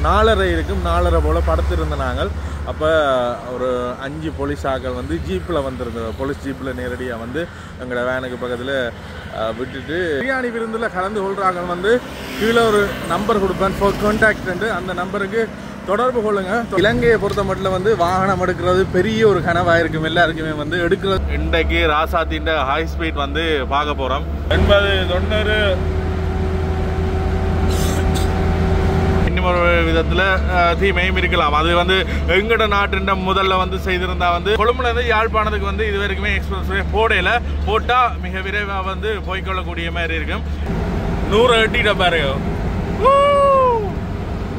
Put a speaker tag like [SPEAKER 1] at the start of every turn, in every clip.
[SPEAKER 1] 4:30 இருக்கும். 4:30 போல் படுத்திருந்த நாங்கள். அப்போ ஒரு 5 போலீஸ் ஆக்கள் வந்து ஜீப்பில் வந்திருந்தோம். போலீஸ் ஜீப்பில் நேரடியாக வந்து எங்களோட வேனுக்கு பக்கத்தில் விட்டுட்டு பிரியாணி விருந்தில் கலந்து கொள்கிறாங்க. வந்து கீழே ஒரு நம்பர் கொடுப்பேன் ஃபார் கான்டாக்ட். அந்த நம்பருக்கு தொடர்பு கொள்ளுங்க. இலங்கையை பொறுத்த மட்டும் வந்து வாகனம் எடுக்கிறது பெரிய ஒரு கனவாக இருக்கும் எல்லாருக்குமே. வந்து எடுக்கிறது இன்றைக்கு ராசாத்தின் ஹை ஸ்பீட் வந்து பார்க்க போகிறோம். 80-90 ஒரு விதத்தில் தீமையும் இருக்கலாம். அது வந்து எங்கட நாட்டு முதல்ல வந்து செய்திருந்தா வந்து கொழும்புலேருந்து யாழ்ப்பாணத்துக்கு வந்து இது வரைக்குமே எக்ஸ்பிரஸ் போடையில் போட்டால் மிக விரைவாக வந்து போய்கொள்ளக்கூடிய மாதிரி இருக்கும். 100 எட்டிட்ட பாருங்க.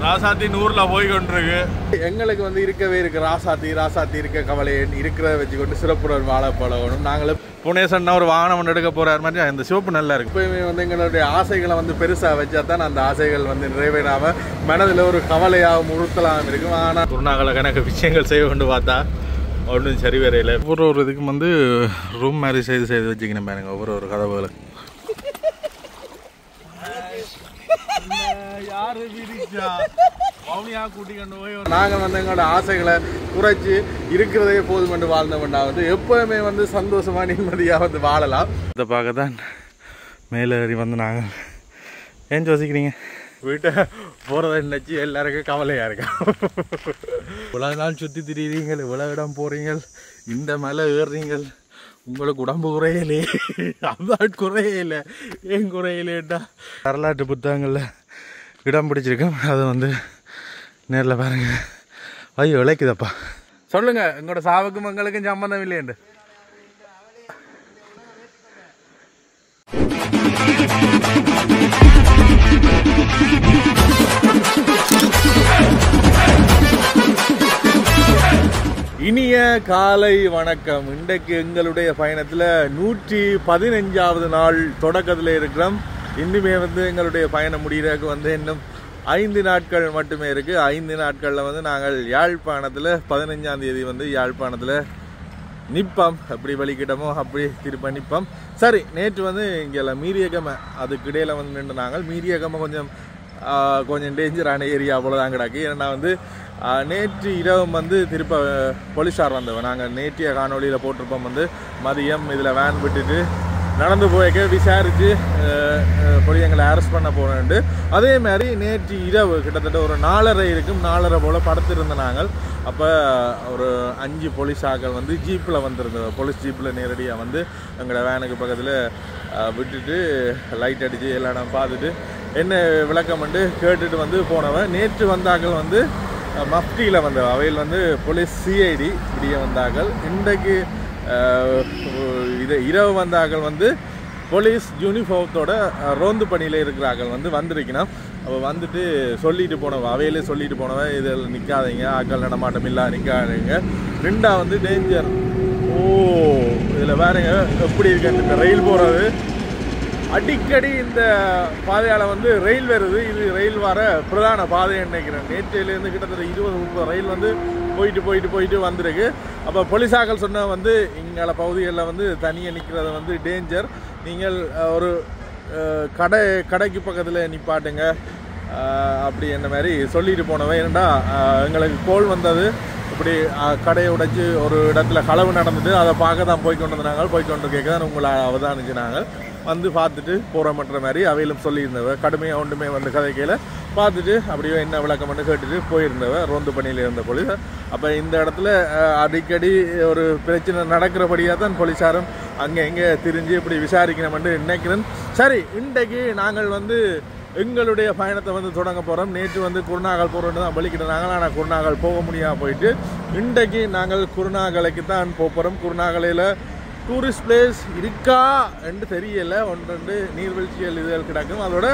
[SPEAKER 1] ராசாத்தி 100ல் போய்கொண்டிருக்கு. எங்களுக்கு வந்து இருக்கவே இருக்கு ராசாத்தி இருக்க கவலை இருக்கிறத வச்சுக்கொண்டு சிறப்புடன் வாழ பழகணும். நாங்களும் புனேசன்னா ஒரு வாகனம் எடுக்க போறாரு மாதிரி இந்த சிவப்பு நல்லா இருக்கு. இப்போயுமே வந்து எங்களுடைய ஆசைகளை வந்து பெருசாக வச்சா தான் அந்த ஆசைகள் வந்து நிறைவேறாம மனதில் ஒரு கவலையாகவும் உறுத்தலாகவும் இருக்கும். ஆனால் குருநாகல கணக்கு விஷயங்கள் செய்ய கொண்டு பார்த்தா ஒன்றும் சரி வரையில. ஒவ்வொரு இதுக்கும் வந்து ரூம் மாதிரி செய்து வச்சுக்கணும் பாருங்க. ஒவ்வொரு கதவுகளை யாரு விரிச்சா அவனியா கூட்டிக்கொண்டு போய் நாங்கள் வந்து எங்களோட ஆசைகளை குறைச்சி இருக்கிறதே போதும் என்று வாழ்ந்தவண்டா வந்து எப்போவுமே வந்து சந்தோஷமா நிம்மதியாக வந்து வாழலாம். இதை பார்க்க தான் மேலே ஏறி வந்து நாங்கள் ஏன் யோசிக்கிறீங்க வீட்டை போகிறத நினச்சி எல்லாருக்கும் கவலையாக இருக்கா. இவ்வளோ நாள் சுற்றி திரியுறீங்கள், இவ்வளோ இடம் போகிறீங்க, இந்த மலை ஏறுறீங்கள், உங்களுக்கு உடம்பு குறையலே, அதான் குறையலை. ஏன் குறையலேட்டா வரலாற்று புத்தகங்களில் இடம் பிடிச்சிருக்கேன். அதை வந்து நேரில் பாருங்க. ஐயோ இழைக்குதப்பா. சொல்லுங்க எங்களோட சாவுக்கும் எங்களுக்கும் சம்பந்தம் இல்லையண்டு. இனிய காலை வணக்கம். இன்றைக்கு எங்களுடைய பயணத்தில் 115வது நாள் தொடக்கத்தில் இருக்கிறோம். இன்னுமே வந்து எங்களுடைய பயணம் முடிகிறதுக்கு வந்து இன்னும் 5 நாட்கள் மட்டுமே இருக்குது. 5 நாட்களில் வந்து நாங்கள் யாழ்ப்பாணத்தில் 15ஆம் தேதி வந்து யாழ்ப்பாணத்தில் நிற்போம். அப்படி வலிக்கிட்டமோ அப்படி திருப்ப நிற்போம். சரி, நேற்று வந்து இங்கே மீரியகமை அதுக்கு இடையில் வந்து நின்று நாங்கள் மீரியகமை கொஞ்சம் டேஞ்சரான ஏரியா அவ்வளோதான் கிடக்கு. ஏன்னா வந்து நேற்று இரவு வந்து திருப்ப போலீஸார் வந்தவன். நாங்கள் நேற்றைய காணொலியில் போட்டிருப்போம். வந்து மதியம் இதில் வேன் விட்டுட்டு நடந்து போய்க்க விசாரித்து போய் எங்களை அரெஸ்ட் பண்ண போகிறேன்ட்டு. அதே மாதிரி நேற்று இரவு கிட்டத்தட்ட ஒரு 4:30 இருக்கும். 4:30 போல் படுத்திருந்த நாங்கள். அப்போ ஒரு 5 போலீஸ் ஆக்கள் வந்து ஜீப்பில் வந்திருந்தோம். போலீஸ் ஜீப்பில் நேரடியாக வந்து எங்களோட வேனுக்கு பக்கத்தில் விட்டுட்டு லைட் அடித்து எல்லா இடம் பார்த்துட்டு என்ன விளக்கம் வந்து கேட்டுட்டு வந்து போனவன். நேற்று வந்தாக்கள் வந்து மஃப்டியில் வந்தவன். அவையில் வந்து போலீஸ் சிஐடி இப்படியே வந்தாக்கள். இன்றைக்கு இது இரவு வந்தாக்கள் வந்து போலீஸ் யூனிஃபார்மத்தோட ரோந்து பணியில் இருக்கிறார்கள் வந்து வந்திருக்கணும். அப்போ வந்துட்டு சொல்லிட்டு போனவன், அவையிலே சொல்லிட்டு போனவன் இதில் நிற்காதீங்க, ஆக்கள் நடமாட்டம் இல்லா நிற்காதீங்க. 2 வந்து டேஞ்சர். இதில் வேறுங்க எப்படி இருக்கு இந்த ரயில் போகிறது. அடிக்கடி இந்த பாதையால் வந்து ரயில் வருது. இது ரயில் வர பிரதான பாதைன்னு நினைக்கிறேன். நேற்றையிலேருந்து கிட்டத்தட்ட 20-30 ரயில் வந்து போயிட்டு வந்திருக்கு. அப்போ போலீஸாக்கள் சொன்ன வந்து இங்கே பகுதிகளில் வந்து தனியாக நிற்கிறது வந்து டேஞ்சர். நீங்கள் ஒரு கடைக்கு பக்கத்தில் நிப்பாட்டுங்க அப்படி என்ன மாதிரி சொல்லிட்டு போனவன். ஏன்னா எங்களுக்கு கோல் வந்தது, இப்படி கடையை உடைச்சி ஒரு இடத்துல களவு நடந்துட்டு அதை பார்க்க தான் போய்கொண்டு கேட்க தான் உங்களை அவதானிச்சு நாங்கள் வந்து பார்த்துட்டு போகிறோம்ன்ற மாதிரி அவையிலும் சொல்லியிருந்தவ. கடுமையாக ஒன்றுமே வந்து கதைக்கையில் பார்த்துட்டு அப்படியே என்ன விளக்கம் பண்ணி கேட்டுட்டு போயிருந்தவ ரோந்து பணியில் இருந்த போலீஸ். அப்போ இந்த இடத்துல அடிக்கடி ஒரு பிரச்சனை நடக்கிறபடியாக தான் போலீஸாரும் அங்கே எங்கே திரிஞ்சு இப்படி விசாரிக்கணும்னு நினைக்கிறேன். சரி, இன்றைக்கு நாங்கள் வந்து எங்களுடைய பயணத்தை வந்து தொடங்க போகிறோம். நேற்று வந்து குருநாகல் போகிறோன்னு தான் வலிக்கிட்டு நாங்கள், ஆனால் குருநாகல் போக முடியாமல் போயிட்டு இன்றைக்கு நாங்கள் குருநாகலுக்கு தான் போகிறோம். குருநாகலையில் டூரிஸ்ட் பிளேஸ் இருக்கா என்று தெரியல. 1-2 நீர்வீழ்ச்சிகள் இதுகள் கிடக்கும். அதோட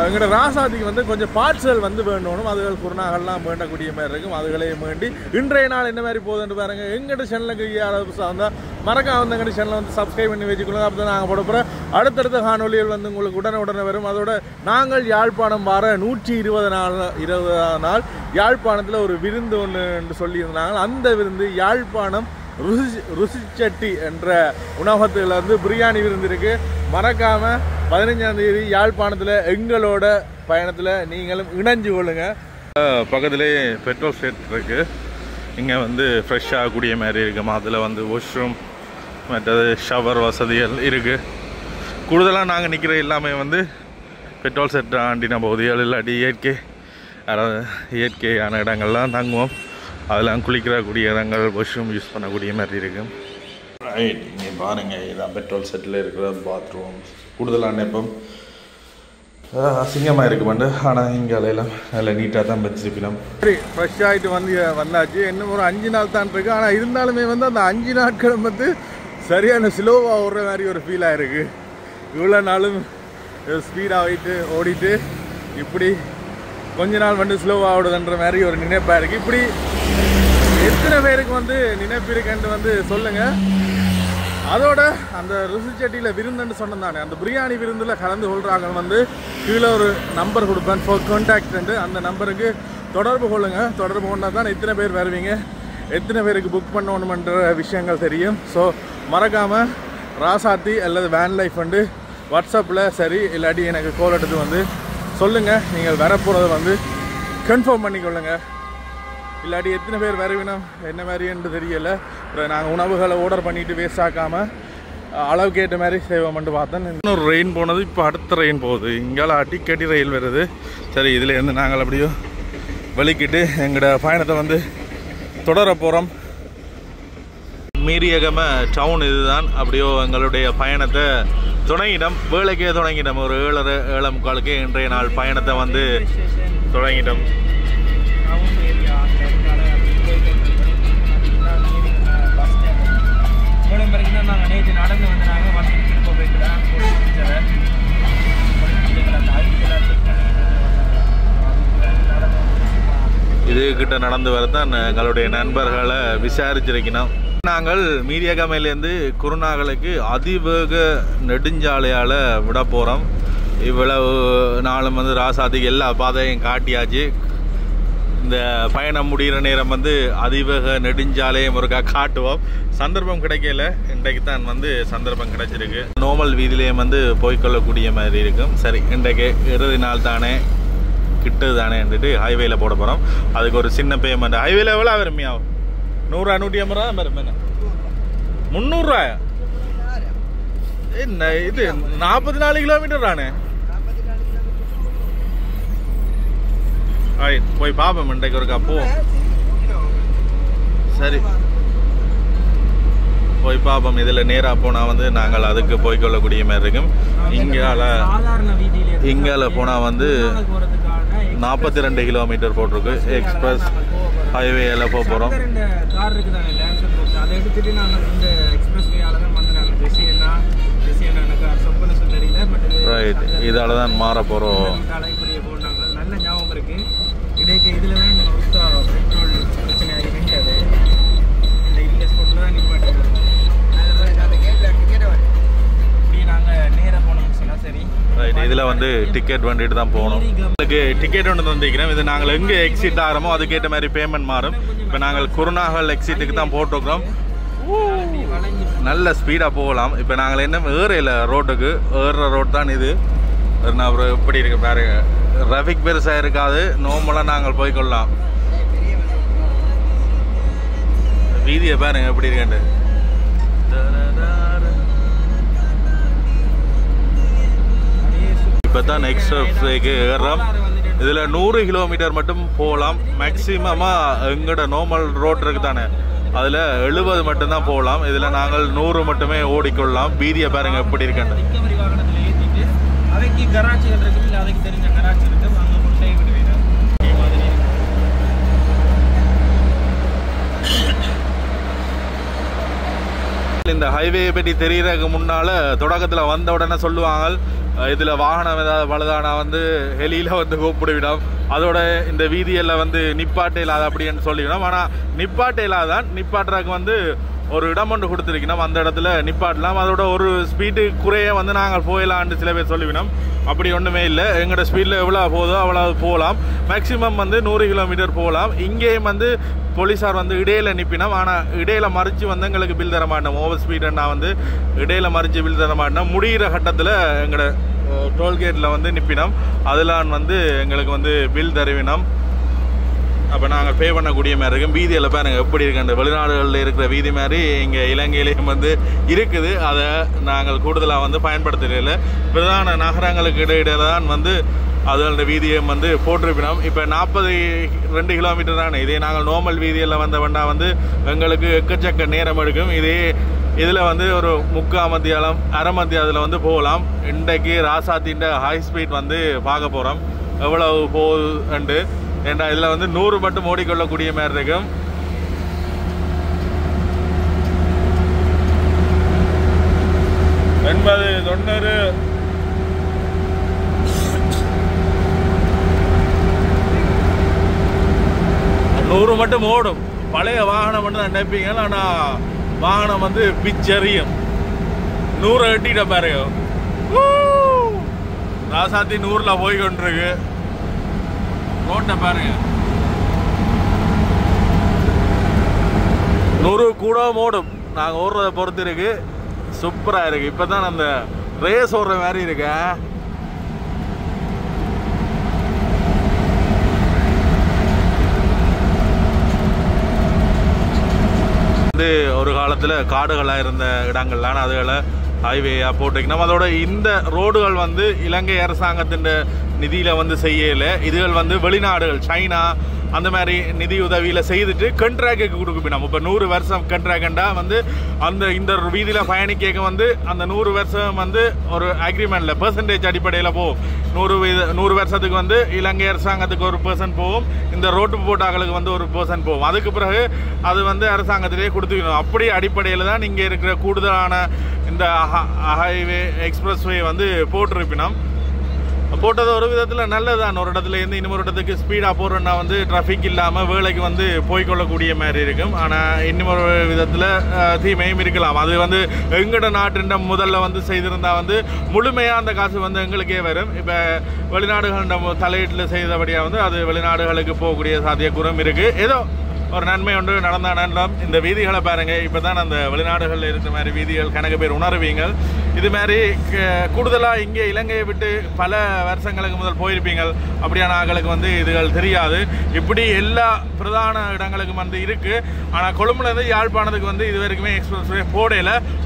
[SPEAKER 1] எங்களோட ராசாதிக்கு வந்து கொஞ்சம் பார்ட்ஸ்கள் வந்து வேண்டணும். அதுகள் குருநாகல்லாம் வேண்டக்கூடிய மாதிரி இருக்கும். அதுகளையும் வேண்டி இன்றைய நாள் என்ன மாதிரி போகுதுன்னு பாருங்கள். எங்கள்கிட்ட சேனலுக்கு யாராவது வந்தால் மறக்காம வந்து எங்கள்கிட்ட சேனலை வந்து சப்ஸ்கிரைப் பண்ணி வச்சுக்கொள்ளுங்க. அப்போ தான் நாங்கள் போட போகிற அடுத்தடுத்த காணொலிகள் வந்து உங்களுக்கு உடனே வரும். அதோட நாங்கள் யாழ்ப்பாணம் வர 120 நாள் யாழ்ப்பாணத்தில் ஒரு விருந்து ஒன்று சொல்லியிருந்தாங்க. அந்த விருந்து யாழ்ப்பாணம் ருசிச்சட்டி என்ற உணவகத்தில் வந்து பிரியாணி விருந்து இருக்கு. மறக்காம 15ஆம் தேதி யாழ்ப்பாணத்தில் எங்களோட பயணத்தில் நீங்களும் இணைஞ்சு கொள்ளுங்க. பக்கத்திலே பெட்ரோல் ஸ்டேட் இருக்குது. இங்கே வந்து ஃப்ரெஷ் ஆகக்கூடிய மாதிரி இருக்குமா. அதில் வந்து வாஷ்ரூம் மற்றது ஷவர் வசதிகள் இருக்குது. கூடுதலாக நாங்கள் நிற்கிற எல்லாமே வந்து பெட்ரோல் செட் ஆண்டின பகுதிகள் இல்லாட்டி இயற்கையான இடங்கள்லாம் தங்குவோம். அதெல்லாம் குளிக்கிறக்கூடிய இடங்கள் வாஷ்ரூம் யூஸ் பண்ணக்கூடிய மாதிரி இருக்கும். ரைட், இங்கே பாருங்கள், இதுதான் பெட்ரோல் செட்டில் இருக்கிற பாத்ரூம். கூடுதலான இப்போ அசிங்கமாக இருக்கு பண்ணு, ஆனால் இங்கே அலையெல்லாம் நல்லா நீட்டாக தான் வச்சுருப்பினோம். சரி, ஃப்ரெஷ் ஆகிட்டு வந்தாச்சு. இன்னும் ஒரு 5 நாள் தான் இருக்குது. ஆனால் இருந்தாலுமே வந்து அந்த 5 நாட்களும் வந்து சரியான ஸ்லோவாக ஓடுற மாதிரி ஒரு ஃபீலாக இருக்குது. இவ்வளோ நாளும் ஸ்பீடாக ஓடிட்டு இப்படி கொஞ்ச நாள் வந்து ஸ்லோவாக ஓடுதுன்ற மாதிரி ஒரு நினைப்பாக இருக்குது. இப்படி எத்தனை பேருக்கு வந்து நினைப்பு இருக்குன்னு வந்து சொல்லுங்கள். அதோட அந்த ருசிச்சட்டியில் விருந்துன்னு சொன்னதானே, அந்த பிரியாணி விருந்தில் கலந்து கொள்கிறாங்க வந்து கீழே ஒரு நம்பர் கொடுப்பேன் ஃபார் கான்டாக்ட். அந்த நம்பருக்கு தொடர்பு கொள்ளுங்கள். தொடர்பு கொண்டால் தான் எத்தனை பேர் வருவீங்க, எத்தனை பேருக்கு புக் பண்ணணுமென்ற விஷயங்கள் தெரியும். ஸோ மறக்காமல் ராசாத்தி அல்லது வேன் லைஃப் வந்து வாட்ஸ்அப்பில் சரி இல்லாட்டி எனக்கு கால் எடுத்து வந்து சொல்லுங்கள். நீங்கள் வரப்போகிறத வந்து கன்ஃபார்ம் பண்ணிக்கொள்ளுங்கள். இல்லாட்டி எத்தனை பேர் வருவினோம் என்ன மாதிரின்னு தெரியலை. அப்புறம் நாங்கள் உணவுகளை ஆர்டர் பண்ணிவிட்டு வேஸ்ட் ஆக்காமல் அளவுக்கு ஏற்ற மாதிரி செய்வோம்ட்டு பார்த்தேன். இன்னொரு ரெயின் போனது, இப்போ அடுத்த ரெயின் போகுது. இங்கால அடிக்கடி ரயில் வருது. சரி, இதுலேருந்து நாங்கள் அப்படியோ வலிக்கிட்டு எங்களோட பயணத்தை வந்து தொடர போகிறோம். மீரியகம டவுன் இதுதான். அப்படியோ எங்களுடைய பயணத்தை தொடங்கிட்டோம். வேலைக்கே தொடங்கிட்டோம். ஒரு 7:45 இன்றைய நாள் பயணத்தை வந்து தொடங்கிட்டோம். நடந்து வந்து நாங்கள் வந்து திரும்ப போய்க்கிறோம். இதுகிட்ட நடந்து வரதான் எங்களுடைய நண்பர்களை விசாரிச்சிருக்கணும். நாங்கள் மீரியகமையிலேருந்து குருநாகலுக்கு அதிவேக நெடுஞ்சாலையால் விட போகிறோம். இவ்வளவு நாளும் வந்து ராசாதிக்கு எல்லா பாதையும் காட்டியாச்சு. இந்த பயணம் முடிகிற நேரம் வந்து அதிவேக நெடுஞ்சாலையும் ஒருக்கா காட்டுவோம். சந்தர்ப்பம் கிடைக்கல, இன்றைக்கு தான் வந்து சந்தர்ப்பம் கிடைச்சிருக்கு. நார்மல் வீதியிலேயும் வந்து போய்கொள்ளக்கூடிய மாதிரி இருக்கும். சரி, இன்றைக்கு இறுதி நாள் தானே, கிட்டு தானேன்ட்டு ஹைவேல போட போகிறோம். அதுக்கு ஒரு சின்ன பேமெண்ட். ஹைவேல எவ்வளோ வருமையாகும்? 100 150 ரூபா வரும். என்ன 300 ரூபாயா? என்ன இது 44 கிலோமீட்டர் தானே? போய் பாப்போம் இன்றைக்கு ஒருக்கா போவோம். சரி, போய் பாப்போம். இதில் நேராக போனால் வந்து நாங்கள் அதுக்கு போய்கொள்ளக்கூடிய மாதிரி இருக்கும். இங்கால போனால் வந்து 42 கிலோமீட்டர் போட்டிருக்கு. எக்ஸ்பிரஸ் ஹைவேல போக போகிறோம். ரைட், இதால தான் மாற போகிறோம். நல்ல ஞாபகம் இருக்கு. இடைக்கு இதில் தான் இந்த பெட்ரோல் பிரச்சனை ஆகிவிட்டது. இந்த இல்ல ஸ்பாட்டில் தான் நிப்பாட்டு. இப்படி நாங்கள் நேராக போனோம். சரி, ரைட். இதில் வந்து டிக்கெட் வந்துட்டு தான் போகணும். அதுக்கு டிக்கெட் ஒன்று தந்திக்கிறோம். இது நாங்கள் எங்கே எக்ஸிட் ஆகிறோமோ அதுக்கேற்ற மாதிரி பேமெண்ட் மாறும். இப்போ நாங்கள் குருநாகல் எக்ஸிட்டுக்கு தான் போட்டிருக்கிறோம். நல்ல ஸ்பீடாக போகலாம். இப்போ நாங்கள் என்ன ஏறையில் ரோட்டுக்கு ஏறுற ரோட் தான் இது. அப்புறம் எப்படி இருக்கு பாருங்க, டிராஃபிக் பெருசாக இருக்காது. நார்மலாக நாங்கள் போய்கொள்ளலாம். வீதியை பாருங்க எப்படி இருக்கேன். இப்போ தான் எக்ஸ்பிரஸ்வேக்கு ஏறுறோம். இதில் 100 கிலோமீட்டர் மட்டும் போகலாம். மேக்சிமமாக எங்களோட நார்மல் ரோட் இருக்கு தானே, அதில் 70 மட்டும்தான் போகலாம். இதில் நாங்கள் 100 மட்டுமே ஓடிக்கொள்ளலாம். வீதியை பாருங்க எப்படி இருக்கேன். அதுக்கு கராச்சிகள் இருக்கு, இல்லை அதுக்கு தெரிஞ்ச கராச்சி இருக்கு. அங்கே கொண்டே விடுவீங்க. இந்த ஹைவே பற்றி தெரியறதுக்கு முன்னால் தொடக்கத்தில் வந்த உடனே சொல்லுவாங்க, இதில் வாகனம் ஏதாவது பழுதானா வந்து ஹெலியில் வந்து கூப்பிடுவிடும். அதோட இந்த வீதியில் வந்து நிப்பாட்ட இல்லாத அப்படின்னு சொல்லிவிடும். ஆனால் நிப்பாட்ட இல்லாதான், நிப்பாட்டுறதுக்கு வந்து ஒரு இடம் ஒன்று கொடுத்துருக்கணும். அந்த இடத்துல நிப்பாட்டலாம். அதோட ஒரு ஸ்பீடு குறைய வந்து நாங்கள் போயிடலான்னு சில பேர் சொல்லிவிடும். அப்படி ஒன்றுமே இல்லை. எங்களோட ஸ்பீடில் எவ்வளோ போதோ அவ்வளோ போகலாம். மேக்ஸிமம் வந்து 100 கிலோமீட்டர் போகலாம். இங்கேயும் வந்து போலீஸார் வந்து இடையில நிற்பினோம். ஆனால் இடையில மறித்து வந்து எங்களுக்கு பில் தர மாட்டோம். ஓவர் ஸ்பீடுன்னா வந்து இடையில மறித்து பில் தர மாட்டோம். முடிகிற கட்டத்தில் எங்களோட டோல்கேட்டில் வந்து நிற்பினோம். அதெல்லாம் வந்து எங்களுக்கு வந்து பில் தருவினோம். அப்போ நாங்கள் பே பண்ணக்கூடிய மாதிரி இருக்கும். வீதியில் பாருங்கள் எப்படி இருக்கு, அந்த வெளிநாடுகளில் இருக்கிற வீதி மாதிரி இங்கே இலங்கையிலேயும் வந்து இருக்குது. அதை நாங்கள் கூடுதலாக வந்து பயன்படுத்தல. பிரதான நகரங்களுக்கு இடையில தான் வந்து அதோட வீதியை வந்து போட்டிருப்பினோம். இப்போ 42 கிலோமீட்டர் தானே. இதே நாங்கள் நார்மல் வீதியில் வந்த வேண்டா வந்து எங்களுக்கு எக்கச்சக்க நேரம் எடுக்கும். இதில் வந்து ஒரு 3/4 மத்தியாலம் அரை மத்தியாலத்தில் வந்து போகலாம். இன்றைக்கு ராசாத்தின் ஹை ஸ்பீட் வந்து பார்க்க போகிறோம் எவ்வளவு போகுதுண்டு. ஏண்டா இதில் வந்து 100 மட்டும் ஓடிக்கொள்ளக்கூடிய மாதிரி இருக்கும். எண்பது 90 100 மட்டும் ஓடும். பழைய வாகனம் மட்டும் தான் நினைப்பீங்க. ஆனால் வாகனம் வந்து பிச்சரியும். 100 எட்டிட்ட பாருங்க. ராசாத்தி 100ல் போய் கொண்டிருக்கு. ரோட்டை பாருங்க. 100 கூட ஓடும். நாங்கள் ஓடுறதை பொறுத்து இருக்கு. சூப்பராக இருக்கு. இப்போ தான் அந்த ரேஸ் ஓடுற மாதிரி இருக்கு. வந்து ஒரு காலத்தில் காடுகளாக இருந்த இடங்கள்லாம் அதுகளை ஹைவேயாக போட்டுக்கணும். அதோட இந்த ரோடுகள் வந்து இலங்கை அரசாங்கத்தின் நிதியில் வந்து செய்யலை. இதுகள் வந்து வெளிநாடுகள் சைனா அந்த மாதிரி நிதி உதவியில் செய்துட்டு கண்ட்ராக்டுக்கு கொடுக்குப்போம். நம்ம இப்போ 100 வருஷம் கண்ட்ராக்டா வந்து இந்த வீதியில் பயணிக்க வந்து அந்த 100 வருஷம் வந்து ஒரு அக்ரிமெண்ட்டில் பெர்சன்டேஜ் அடிப்படையில் போகும். 100 வருஷத்துக்கு வந்து இலங்கை அரசாங்கத்துக்கு 1% போகும். இந்த ரோட்டு போட்டாக்களுக்கு வந்து 1% போகும். அதுக்கு பிறகு அது வந்து அரசாங்கத்திலே கொடுத்துக்கணும். அப்படி அடிப்படையில் தான் இங்கே இருக்கிற கூடுதலான இந்த ஹைவே எக்ஸ்பிரஸ்வே வந்து போட்டிருப்பினோம். போட்டது ஒரு விதத்தில் நல்லதுதான். ஒரு இடத்துல இருந்து இன்னொரு இடத்துக்கு ஸ்பீடாக போகிறோன்னா வந்து டிராஃபிக் இல்லாமல் வேலைக்கு வந்து போய்கொள்ளக்கூடிய மாதிரி இருக்கும். ஆனால் இன்னொரு விதத்தில் தீமையும் இருக்கலாம். அது வந்து எங்கட நாட்டின் முதல்ல வந்து செய்திருந்தால் வந்து முழுமையாக அந்த காசு வந்து எங்களுக்கே வரும். இப்போ வெளிநாடுகளின் தலையீட்டில் செய்தபடியாக வந்து அது வெளிநாடுகளுக்கு போகக்கூடிய சாத்தியக்கூறும் இருக்குது. ஏதோ ஒரு நன்மை ஒன்று நடந்தாலும் இந்த வீதிகளை பாருங்கள். இப்போ தான் அந்த வெளிநாடுகளில் இருக்கிற மாதிரி வீதிகள் கணக்கு பேர் உணர்வீங்க. இது மாதிரி கூடுதலாக இங்கே இலங்கையை விட்டு பல வருஷங்களுக்கு முதல் போயிருப்பீங்க. அப்படியான ஆட்களுக்கு வந்து இதுகள் தெரியாது. இப்படி எல்லா பிரதான இடங்களுக்கும் வந்து இருக்குது. ஆனால் கொழும்புலேருந்து யாழ்ப்பாணத்துக்கு வந்து இது வரைக்குமே எக்ஸ்பிரஸ்வே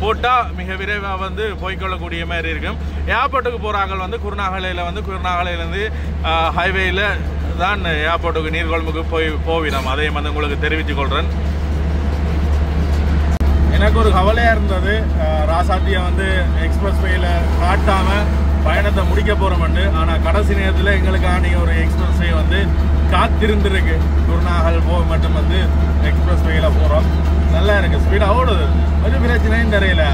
[SPEAKER 1] போட்டால் மிக விரைவாக வந்து போய்கொள்ளக்கூடிய மாதிரி இருக்கும். ஏர்போர்ட்டுக்கு போகிறாங்க வந்து குருநாகலையிலேருந்து ஹைவேயில் தான் ஏர்போர்ட்டுக்கு நீர்கொழும்புக்கு போவினோம். அதையும் வந்து உங்களுக்கு தெரிவித்துக் கொள்கிறேன். எனக்கு ஒரு கவலையாக இருந்தது, ராசாத்தியை வந்து எக்ஸ்பிரஸ்வேயில் காட்டாமல் பயணத்தை முடிக்க போகிறோம்னு. ஆனால் கடைசி நேரத்தில் எங்களுக்கான ஒரு எக்ஸ்பிரஸ்வே வந்து காத்திருந்துருக்கு. குருநாகல் மட்டும் வந்து எக்ஸ்பிரஸ்வேயில் போகிறோம். நல்லா இருக்குது, ஸ்பீடாக ஓடுது. ஒரு பிரச்சனையும் தெரியல.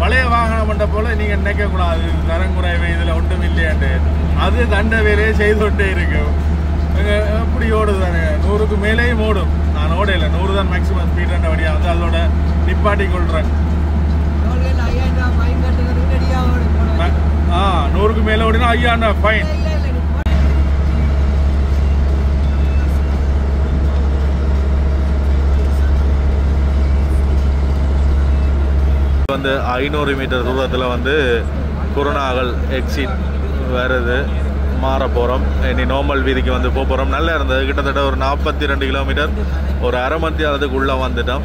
[SPEAKER 1] பழைய வாகனம் பண்ண போல் நீங்கள் நினைக்கக்கூடாது தரங்குறைவு இதில் ஒன்றும் இல்லையாண்டு. அது தண்ட வேலையே செய்து கொண்டே இருக்கும். எப்படி ஓடுது தானே, 100க்கு மேலேயும் ஓடும். நான் ஓடையில 100 தான் மேக்ஸிமம் ஸ்பீட் வழியாக வந்து அதோட நிப்பாட்டி கொள்கிறேன். 100க்கு மேலே ஓடினா 5000 ஃபைன். வந்து 500 மீட்டர் தூரத்தில் வந்து குருநாகல் எக்ஸிட் வருது. மாற போகிறோம். இனி நார்மல் வீதிக்கு வந்து போகிறோம். நல்லா இருந்தது. கிட்டத்தட்ட ஒரு 42 கிலோமீட்டர் ஒரு அரை மத்தியாலத்துக்கு உள்ளே வந்துட்டோம்.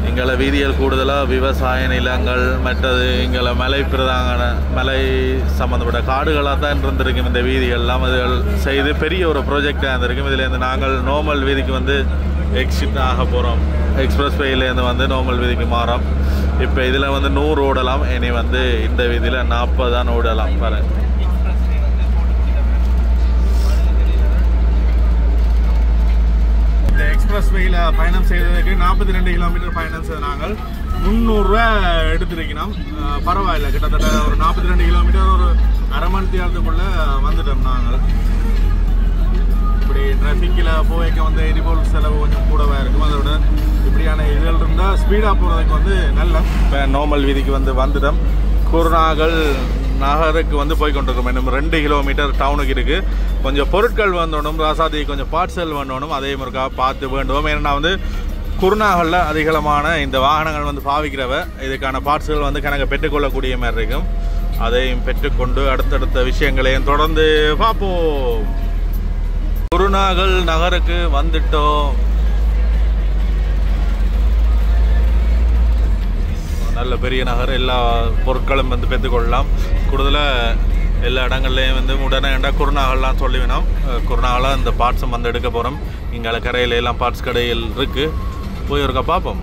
[SPEAKER 1] இங்கே வீதிகள் கூடுதலாக விவசாய நிலங்கள் மற்றது இங்கே மலை சம்மந்தப்பட்ட காடுகளாக தான் இருந்திருக்கும். இந்த வீதிகள்லாம் இதுகள் செய்து பெரிய ஒரு ப்ராஜெக்டாக இருந்திருக்கும். இதுலேருந்து நாங்கள் நார்மல் வீதிக்கு வந்து எக்ஸிட் ஆக போகிறோம். எக்ஸ்பிரஸ்வேலேருந்து வந்து நார்மல் வீதிக்கு மாறோம். இப்போ இதில் வந்து 100 ஓடலாம். இனி வந்து இந்த வீதியில் 40 தான் ஓடலாம். பாருங்கள். இந்த எக்ஸ்பிரஸ்வேயில் பயணம் செய்ததுக்கு 42 கிலோமீட்டர் பயணம் செய்த நாங்கள் 300 ரூபா எடுத்துருக்கணும். பரவாயில்ல, கிட்டத்தட்ட ஒரு 42 கிலோமீட்டர் ஒரு அரை மணி நேரத்துக்குள்ளே வந்துட்டோம் நாங்கள். இப்படி டிராஃபிக்கில் போய்க்க வந்து எரிபொருள் செலவு கொஞ்சம் கூடவாக இருக்கும். அதோட இப்படியான இதுகள் இருந்தால் ஸ்பீடாக போகிறதுக்கு வந்து நல்ல. இப்போ நார்மல் வீதிக்கு வந்து வந்துட்டோம். குருநாகல் நகருக்கு வந்து போய் கொண்டிருக்கோம். இன்னும் 2 கிலோமீட்டர் டவுனுக்கு இருக்குது. கொஞ்சம் பொருட்கள் வேண்டணும். ராசாதி கொஞ்சம் பார்சல் வேண்டணும். அதே முறைக்காக பார்த்து வேண்டுவோம். ஏன்னா வந்து குருநாகலில் அதிகமான இந்த வாகனங்கள் வந்து பாவிக்கிறவ இதுக்கான பார்ட்ஸ்கள் வந்து கணக்கு பெற்றுக்கொள்ளக்கூடிய மாதிரி இருக்கும். அதையும் பெற்றுக்கொண்டு அடுத்தடுத்த விஷயங்களையும் தொடர்ந்து பார்ப்போம். குருநாகல் நகருக்கு வந்துட்டோம். நல்ல பெரிய நகர், எல்லா பொருட்களும் வந்து பெற்றுக்கொள்ளலாம். கூடுதலாக எல்லா இடங்கள்லையும் வந்து உடனே குருநாகல்லாம் சொல்லி வேணும். குருநாகலாக இந்த பார்ட்ஸும் வந்து எடுக்க போகிறோம். இங்கே கரையில் எல்லாம் பார்ட்ஸ் கடையில் இருக்குது. போய் ஒருக்கா பார்ப்போம்.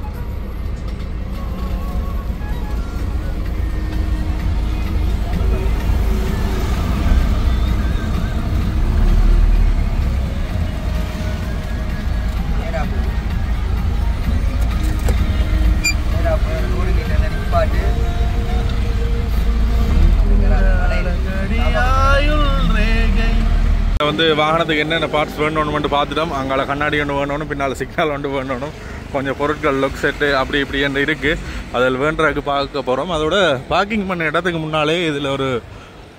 [SPEAKER 1] வந்து வாகனத்துக்கு என்னென்ன பார்ட்ஸ் வேணும்னு பார்த்துட்டோம். அங்கால கண்ணாடி ஒன்று வேணும், பின்னால் சிக்னல் ஒன்று வேணும், கொஞ்சம் பொருட்கள் லுக் செட்டு அப்படி இப்படி என்று இருக்குது. அதில் வேண்டதுக்கு பார்க்க போகிறோம். அதோட பார்க்கிங் பண்ண இடத்துக்கு முன்னாலே இதில் ஒரு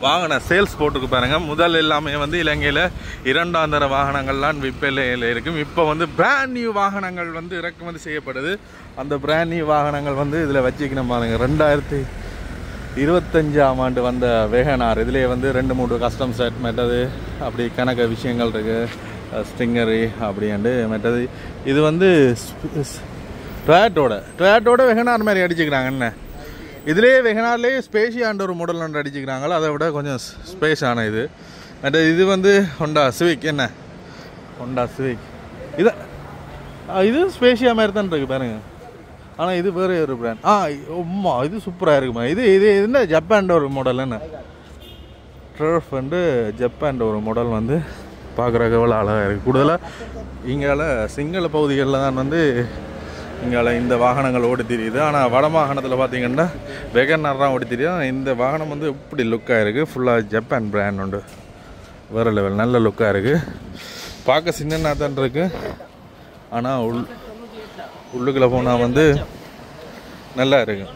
[SPEAKER 1] வாகன சேல்ஸ் போட்டுருக்கு பாருங்க. முதல் எல்லாமே வந்து இலங்கையில் 2ஆம் தர வாகனங்கள்லாம் விற்பனையில் இருக்கும். இப்போ வந்து பிராண்ட் நியூ வாகனங்கள் வந்து இறக்குமதி செய்யப்படுது. அந்த பிராண்ட் நியூ வாகனங்கள் வந்து இதில் வச்சுக்கணும் பாருங்க. 2025ஆம் ஆண்டு வந்த வேகனார். இதிலே வந்து 2-3 கஸ்டம் செட் மெட்டது அப்படி கணக்க விஷயங்கள் இருக்குது. ஸ்டிங்கரு அப்படின்ட்டு மெட்டது. இது வந்து டொயாட்டோட வெகனார் மாதிரி அடிச்சுக்கிறாங்க. என்ன இதிலே வெகனார்லேயே ஸ்பேஷியான்ற ஒரு மாடல் ஒன்று அடிச்சுக்கிறாங்களோ, அதை விட கொஞ்சம் ஸ்பேஷான இது. மற்ற இது வந்து ஹோண்டா சிவிக். என்ன ஹோண்டா சிவிக் இது ஸ்பேஷியா மாதிரி தான் இருக்குது பாருங்க. ஆனால் இது வேறு ஒரு பிராண்ட். அம்மா இது சூப்பராக இருக்குமா. இது என்ன ஜப்பான் ஒரு மாடல். என்ன ட்ரஃப் வந்து ஜப்பான் ஒரு மாடல் வந்து பார்க்குறக்கு எவ்வளோ அழகாக இருக்குது. கூடுதலாக இங்கால சிங்கள பகுதிகளில் தான் வந்து இங்கால இந்த வாகனங்கள் ஓடி தெரியுது. ஆனால் வட வாகனத்தில் பார்த்தீங்கன்னா வெகனார் தான் ஓடி தெரியும். இந்த வாகனம் வந்து இப்படி லுக்காக இருக்குது. ஃபுல்லாக ஜப்பான் பிராண்ட் உண்டு. வேறு லெவல் நல்ல லுக்காக இருக்குது. பார்க்க சின்னதாக தான் இருக்குது. ஆனால் உள்ளுக்குள்ளே போனால் வந்து நல்லா இருக்கு.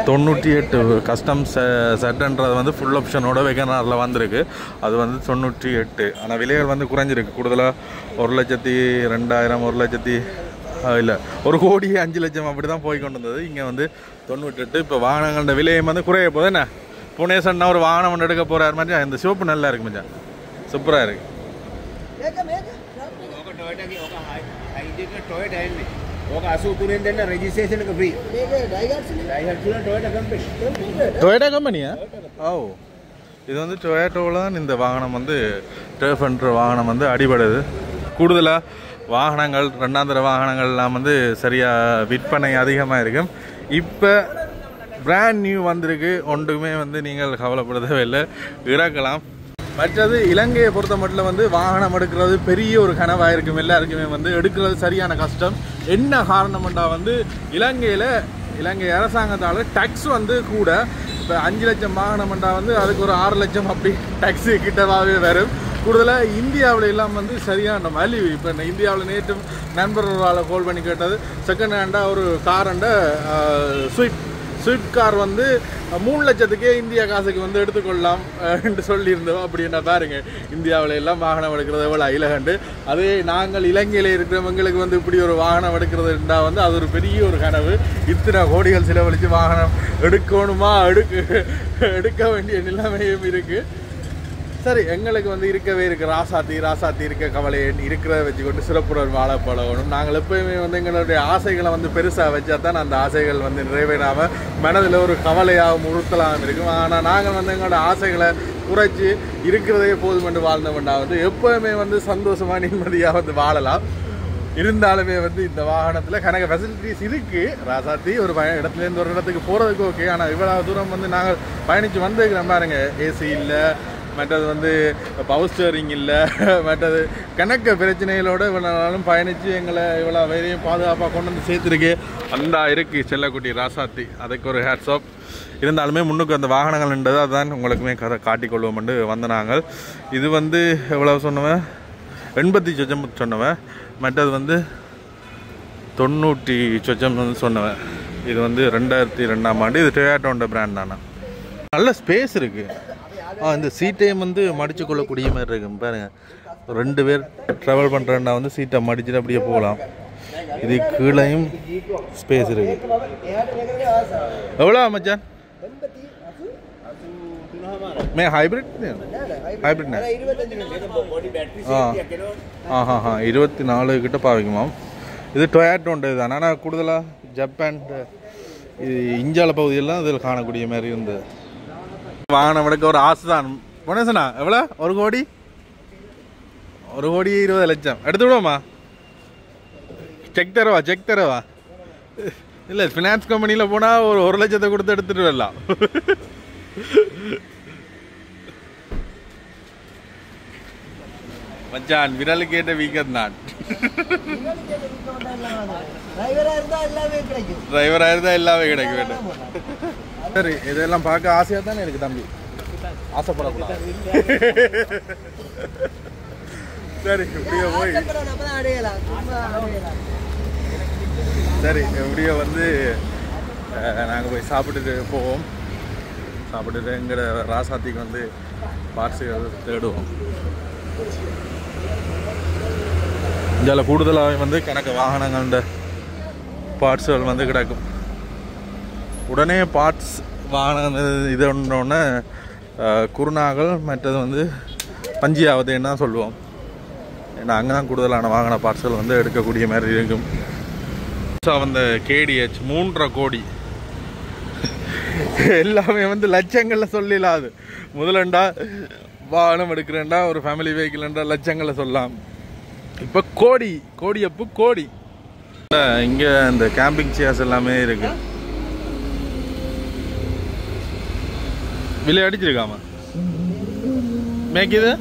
[SPEAKER 1] தொண்ணூற்றி கஸ்டம் செட்டுன்றது வந்து ஃபுல் ஆப்ஷனோட வெகனாரில் வந்திருக்கு. அது வந்து 98. ஆனால் விலைகள் வந்து குறைஞ்சிருக்கு. கூடுதலாக 1,02,000 1,00,000 இல்லை 1,05,00,000 அப்படி தான் போய் கொண்டு வந்தது. இங்கே வந்து 98. இப்போ வாகனங்களோட விலையம் வந்து குறைய போகுது. என்ன புனேசன்னா ஒரு வாகனம் ஒன்று எடுக்க போகிறார் மாதிரி. இந்த ஷோப்பு நல்லா இருக்கு மச்சான், சூப்பராக இருக்கு. டொயோட்டா கம்பெனியா? ஓ, இது வந்து டொயோட்டோவில் தான் இந்த வாகனம் வந்து டர்ஃப்ன்ற வாகனம் வந்து அடிபடுது. கூடுதலாக வாகனங்கள் 2ஆம் தர வாகனங்கள்லாம் வந்து சரியாக விற்பனை அதிகமாக இருக்கும். இப்போ பிராண்ட் நியூ வந்திருக்கு. ஒன்றுமே வந்து நீங்கள் கவலைப்பட தேவையில்லை, இறக்கலாம். மற்றது இலங்கையை பொறுத்த மட்டும் வந்து வாகனம் எடுக்கிறது பெரிய ஒரு கனவாக இருக்கும். எல்லாருக்குமே வந்து எடுக்கிறது சரியான கஷ்டம். என்ன காரணம்டா வந்து இலங்கை அரசாங்கத்தால் டேக்ஸ் வந்து கூட. இப்போ 5 லட்சம் வாகனம்டா வந்து அதுக்கு ஒரு 6 லட்சம் அப்படி டேக்ஸு கிட்டவாகவே வரும். கூடுதலாக இந்தியாவில் எல்லாம் வந்து சரியான மலிவு. இப்போ இந்தியாவில் நேற்று நண்பர் ஒரு ஆளை கால் பண்ணி கேட்டது, செகண்ட் ஹேண்டாக ஒரு காரண்ட ஸ்விஃப்ட் கார் வந்து 3 லட்சத்துக்கே இந்தியா காசுக்கு வந்து எடுத்துக்கொள்ளலாம் என்று சொல்லியிருந்தோம். அப்படின்னா பாருங்க, இந்தியாவில் எல்லாம் வாகனம் எடுக்கிறது எவ்வளோ இலகண்டு. அதே நாங்கள் இலங்கையில் இருக்கிறவங்களுக்கு வந்து இப்படி ஒரு வாகனம் எடுக்கிறதுண்டா வந்து அது ஒரு பெரிய ஒரு கனவு. இத்தனை கோடிகள் செலவழித்து வாகனம் எடுக்கணுமா, எடுக்க வேண்டிய நிலைமையும் இருக்குது. சரி, எங்களுக்கு வந்து இருக்கவே இருக்குது ராசாத்தி இருக்க கவலை இருக்கிறத வச்சுக்கொண்டு சிறப்புடன் வாழ பழகணும். நாங்கள் எப்போயுமே வந்து எங்களுடைய ஆசைகளை வந்து பெருசாக வச்சா தான் அந்த ஆசைகள் வந்து நிறைவேறாமல் மனதில் ஒரு கவலையாகவும் உறுத்தலாகவும் இருக்கும். ஆனால் நாங்கள் வந்து எங்களோட ஆசைகளை குறைச்சி இருக்கிறதே போதும் என்று வாழ்ந்தவண்டா வந்து எப்போயுமே வந்து சந்தோஷமாக நிம்மதியாக வந்து வாழலாம். இருந்தாலுமே வந்து இந்த வாகனத்தில் கணக்கு ஃபெசிலிட்டிஸ் இருக்குது. ராசாத்தி ஒரு இடத்துலேருந்து ஒரு இடத்துக்கு போகிறதுக்கு ஓகே. ஆனால் இவ்வளோ தூரம் வந்து நாங்கள் பயணித்து வந்துருக்கிறோம் பாருங்க. ஏசி இல்லை, மற்றது வந்து பவர் ஸ்டேரிங் இல்லை, மற்றது கணக்கு பிரச்சனைகளோடு இவ்வளோ நாளும் பயணித்து எங்களை இவ்வளோ வரையும் பாதுகாப்பாக கொண்டு வந்து சேர்த்துருக்கு. அந்த இருக்குது செல்லக்குட்டி ராசாத்தி, அதுக்கு ஒரு ஹேட்ஸ் ஆஃப். இருந்தாலுமே முன்னுக்கு அந்த வாகனங்கள் நின்றது அதுதான் உங்களுக்குமே காட்டிக்கொள்வோம்னு வந்த நாங்கள். இது வந்து எவ்வளோ சொன்னவன் 80 சொச்சம் சொன்னவன், மற்றது வந்து 90 சொச்சம் வந்து சொன்னவன். இது வந்து 2002ஆம் ஆண்டு. இது டொயோட்டோட பிராண்ட் தானே. நல்ல ஸ்பேஸ் இருக்குது. இந்த சீட்டையும் வந்து மடித்து கொள்ளக்கூடிய மாதிரி இருக்கும் பாருங்கள். 2 பேர் ட்ராவல் பண்ணுறேன்னா வந்து சீட்டை மடிச்சுட்டு அப்படியே போகலாம். இது கீழையும் ஸ்பேஸ் இருக்கு. எவ்வளோ மச்சான்? मैं हाइब्रिड हाइब्रिड ना 24 கிட்ட பாவிக்குமாம். இது டொயாட்டோ உண்டு தான். ஆனால் கூடுதலாக ஜப்பான் இது இந்தியாவில் பகுதியெல்லாம் இதில் காணக்கூடிய மாதிரி இருந்தது. வாகனம் விடக்க ஒரு ஆசை தான். கணேசனா எவ்வளோ? 1 கோடி 20 லட்சம் எடுத்து விடுவோமா? செக் தரவா இல்லை ஃபினான்ஸ் கம்பெனியில் போனால் ஒரு 1 லட்சத்தை கொடுத்து எடுத்துகிட்டு வரலாம். மச்சான் விரல் கேட்ட வீக்கர் நான். டிரைவரா இருந்தா எல்லாமே கிடைக்கும் வேண்டாம். சரி இதெல்லாம் பார்க்க ஆசையா தானே இருக்கு தம்பி, ஆசைப்படக்கூடாது. சரி எப்படியோ போய் சரி எப்படியோ வந்து நாங்கள் போய் சாப்பிட்டுட்டு போவோம். சாப்பிட்டுட்டு எங்களோட ராசாத்திக்கு வந்து பார்சல் தேடுவோம். இதில் கூடுதலாக வந்து கணக்கு வாகனங்கள்ட பார்ட்ஸுகள் வந்து கிடக்கும். உடனே பார்ட்ஸ் வாகன இது ஒன்றோடனே குருநாகல் மற்றது வந்து பஞ்சியாவதுன்னு தான் சொல்லுவோம். ஏன்னா அங்கே தான் கூடுதலான வாகன பார்ட்ஸுகள் வந்து எடுக்கக்கூடிய மாதிரி இருக்கும். ஸோ அந்த KDH 3.5 கோடி எல்லாமே வந்து லட்சங்களில் சொல்லிடாது. முதலண்டா வாகனம் எடுக்கிறேன்டா ஒரு ஃபேமிலி வெஹிக்கிள்ன்றா லட்சங்களில் சொல்லலாம். இப்போ கோடி இங்கே இந்த கேம்பிங் சேர்ஸ் எல்லாமே இருக்கு. விலை அடிச்சிருக்காமா மேய்க்குது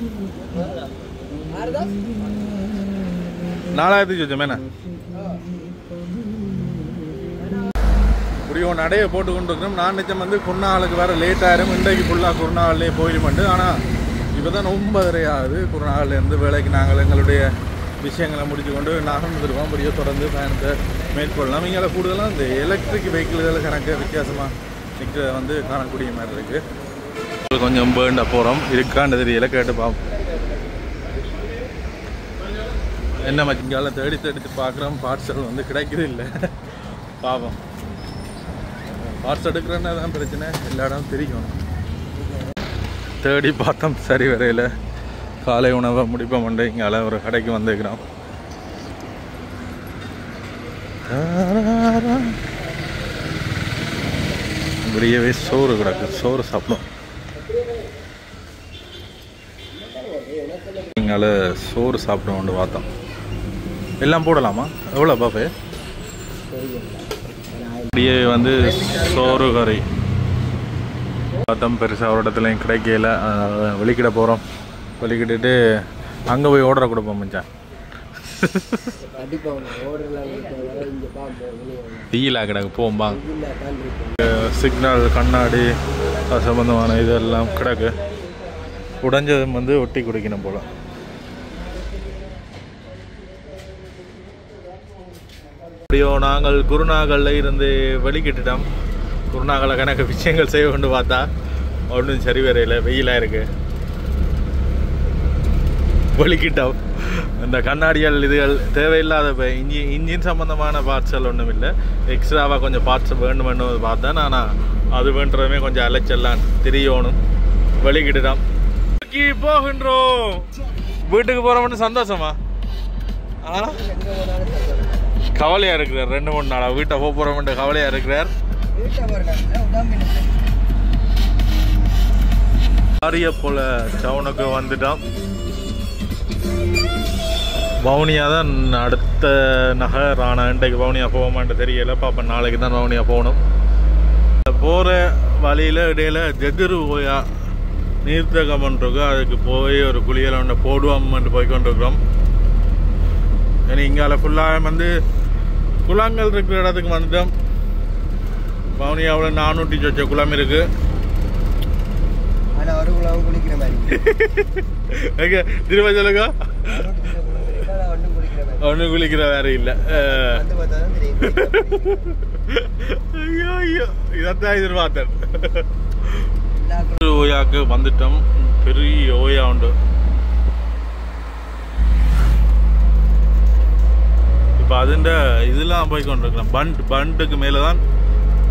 [SPEAKER 1] 4000 சொச்சம் மேனா இப்படி ஒன்று அடைய போட்டு கொண்டு இருக்கிறோம். நான் நிச்சயம் வந்து குருநாளுக்கு வேறு லேட் ஆயிரும். இன்றைக்கு ஃபுல்லாக குருநாள்லேயே போயிடுமாண்டு. ஆனால் இப்போ தான் 9:30 ஆகுது. குருநாள்லேருந்து வேலைக்கு நாங்கள் எங்களுடைய விஷயங்களை முடிச்சு கொண்டு நகர்ந்துருக்கோம். அப்படியே தொடர்ந்து பயணத்தை மேற்கொள்ளலாம். இங்கே கூடுதலாக இந்த எலக்ட்ரிக் வெஹிக்கிள்கள் கணக்கு வித்தியாசமாக நிற்க வந்து காணக்கூடிய மாதிரி இருக்குது. கொஞ்சம் பேர்ண்டா போகிறோம் இருக்கான்னு தெரியல, கேட்டு பார்ப்போம். என்ன மச்சிங்கால தேடி பார்க்குறோம். பார்சல் வந்து கிடைக்கிறது இல்லை. பாவம் பார்சல் எடுக்கிறேன்னா தான் பிரச்சனை. எல்லா இடமும் தெரியும். தேடி பார்த்தோம் சரி வரையில். காலை உணவை முடிப்போம். இங்கே ஒரு கடைக்கு வந்துக்கிறோம். இப்படியவே சோறு கிடக்கு. சோறு சாப்பிடும். இங்கே சோறு சாப்பிடுவோம் பார்த்தோம். எல்லாம் போடலாமா? எவ்வளோ பாப்பே? அப்படியே வந்து சோறு கறி பார்த்தோம். பெருசாக ஒரு இடத்துலையும் கிடைக்கல. வெளிக்கிட போகிறோம். வெளிக்கிட்டு அங்கே போய் ஆர்டரை கொடுப்போம். மச்சான் டீலா கிடக்கு போம்பா. சிக்னல் கண்ணாடி சம்பந்தமான இதெல்லாம் கிடக்கு. உடைஞ்சதும் வந்து ஒட்டி குடிக்கணும் போல. அப்படியோ நாங்கள் குருநாகலில் இருந்து வெளிக்கிட்டுட்டோம். குருநாகலை கணக்கு விஷயங்கள் செய்ய கொண்டு பார்த்தா ஒன்றும் சரி வரையில். வெயிலாக இருக்கு. வெளிக்கிட்டோம். இந்த கண்ணாடிகள் இதுகள் தேவையில்லாத இன்ஜின் சம்பந்தமான பார்ட்ஸ்கள் ஒன்றும் இல்லை. எக்ஸ்ட்ராவாக கொஞ்சம் பார்ட்ஸ் வேணுமென்னு பார்த்தேன். ஆனால் அது வேண்டுறதுமே கொஞ்சம் அலைச்செல்லாம் தெரியணும். வெளிக்கிட்டுட்டோம். போகின்றோம். வீட்டுக்கு போகிறோம்னு சந்தோஷமா? கவலையாக இருக்கிறார். 2-3 நாளா வீட்டை போகிறோம்னு கவலையாக இருக்கிறார். ஆரிய போல டவுனுக்கு வந்துட்டோம். வவுனியா தான் அடுத்த நகர். ஆனால் இன்றைக்கு வவுனியா போவோமான்னு தெரியல. பாப்பா நாளைக்கு தான் வவுனியா போகணும். போகிற வழியில் இடையில ஜெகுரு ஓயா நீர்த்தகம் இருக்கு. அதுக்கு போய் ஒரு குளியல் ஒன்று போடுவோம்னு போய்கொண்டிருக்கிறோம். ஏன்னா இங்கால ஃபுல்லாக வந்து குளங்கள் இருக்கிற இடத்துக்கு வந்துட்டோம். வவுனியாவில் 400 சொச்ச குளம் இருக்கு. திரும்ப சொல்லுங்க. ஒன்றும் குளிக்கிற வேற இல்லை. ஐயோ ஐயோ இதான் எதிர்பார்த்தேன். ஓயாவுக்கு வந்துட்டோம். பெரிய ஓயா உண்டு. இப்போ அதுண்ட இதெல்லாம் போய் கொண்டிருக்கிறோம். பண்டுக்கு மேலே தான்